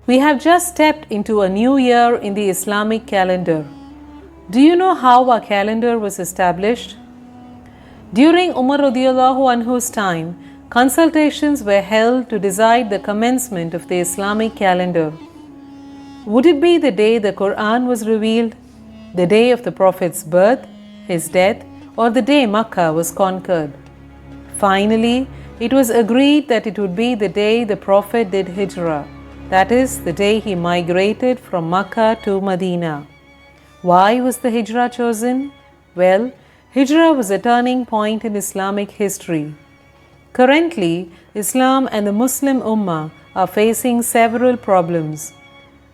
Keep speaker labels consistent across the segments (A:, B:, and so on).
A: We have just stepped into a new year in the Islamic calendar. Do you know how our calendar was established? During Umar radiallahu anhu's time, consultations were held to decide the commencement of the Islamic calendar. Would it be the day the Quran was revealed, the day of the Prophet's birth, his death, or the day Mecca was conquered? Finally, it was agreed that it would be the day the Prophet did Hijra, that is, the day he migrated from Mecca to Madina. Why was the Hijra chosen? Well, Hijra was a turning point in Islamic history. Currently, Islam and the Muslim Ummah are facing several problems.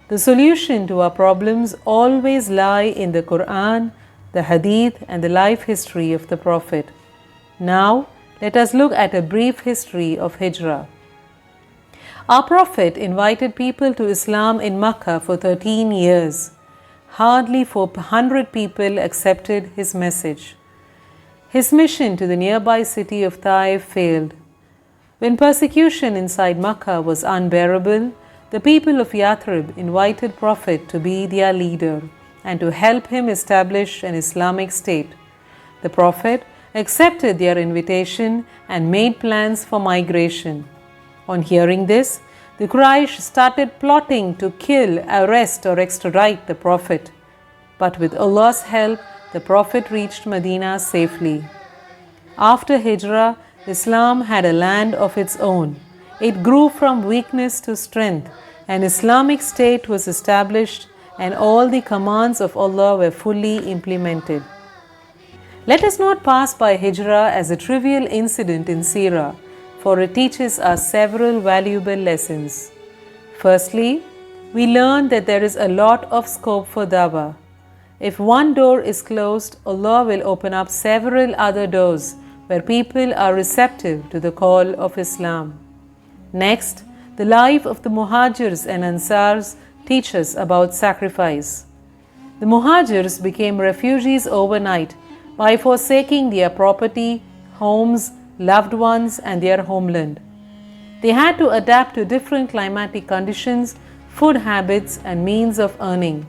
A: The solution to our problems always lie in the Quran, the Hadith, and the life history of the Prophet. Now, let us look at a brief history of Hijra. Our Prophet invited people to Islam in Mecca for 13 years. Hardly 400 people accepted his message. His mission to the nearby city of Taif failed. When persecution inside Mecca was unbearable, the people of Yathrib invited Prophet to be their leader and to help him establish an Islamic state. The Prophet accepted their invitation and made plans for migration. On hearing this, the Quraysh started plotting to kill, arrest, or extradite the Prophet. But with Allah's help, the Prophet reached Madina safely. After Hijra, Islam had a land of its own. It grew from weakness to strength. An Islamic state was established and all the commands of Allah were fully implemented. Let us not pass by Hijra as a trivial incident in Seerah, for it teaches us several valuable lessons. Firstly, we learn that there is a lot of scope for dawah. If one door is closed, Allah will open up several other doors where people are receptive to the call of Islam. Next, the life of the Muhajirs and Ansars teaches about sacrifice. The Muhajirs became refugees overnight by forsaking their property, homes, loved ones, and their homeland. They had to adapt to different climatic conditions, food habits, and means of earning.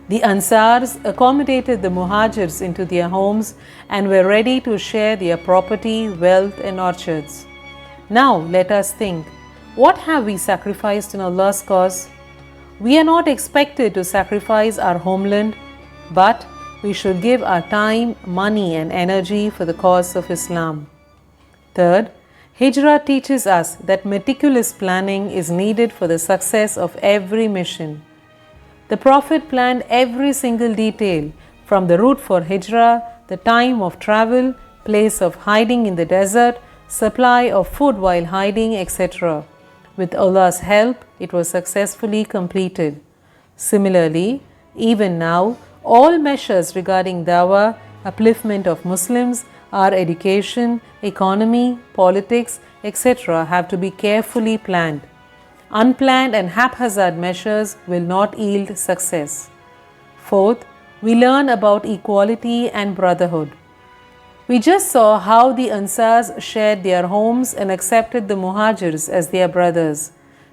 A: The Ansars accommodated the Muhajirs into their homes and were ready to share their property, wealth, and orchards. Now let us think, what have we sacrificed in Allah's cause? We are not expected to sacrifice our homeland, but we should give our time, money, and energy for the cause of Islam. Third, Hijra teaches us that meticulous planning is needed for the success of every mission. The Prophet planned every single detail, from the route for Hijra, the time of travel, place of hiding in the desert, supply of food while hiding, etc. With Allah's help, it was successfully completed. Similarly, even now, all measures regarding dawah, upliftment of Muslims, our education, economy, politics, etc. have to be carefully planned. Unplanned and haphazard measures will not yield success. Fourth, we learn about equality and brotherhood. We just saw how the Ansars shared their homes and accepted the Muhajirs as their brothers.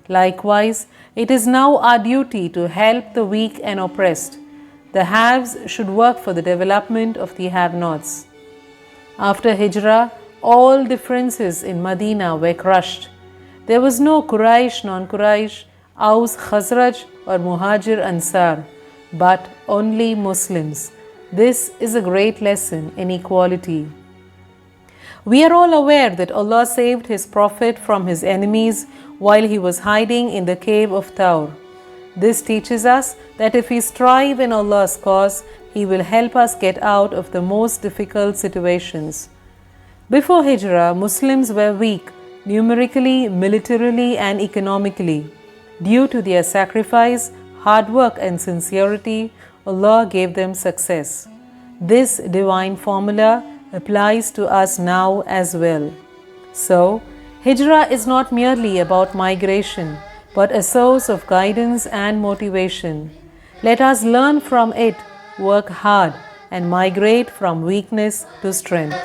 A: Likewise, it is now our duty to help the weak and oppressed. The haves should work for the development of the have-nots. After Hijra, all differences in Madina were crushed. There was no Quraysh, non-Quraysh, Aus, Khazraj, or Muhajir Ansar, but only Muslims. This is a great lesson in equality. We are all aware that Allah saved His Prophet from his enemies while he was hiding in the cave of Thawr. This teaches us that if we strive in Allah's cause, He will help us get out of the most difficult situations. Before Hijrah, Muslims were weak, numerically, militarily, and economically. Due to their sacrifice, hard work, and sincerity, Allah gave them success. This divine formula applies to us now as well. So, Hijrah is not merely about migration, but a source of guidance and motivation. Let us learn from it, work hard, and migrate from weakness to strength.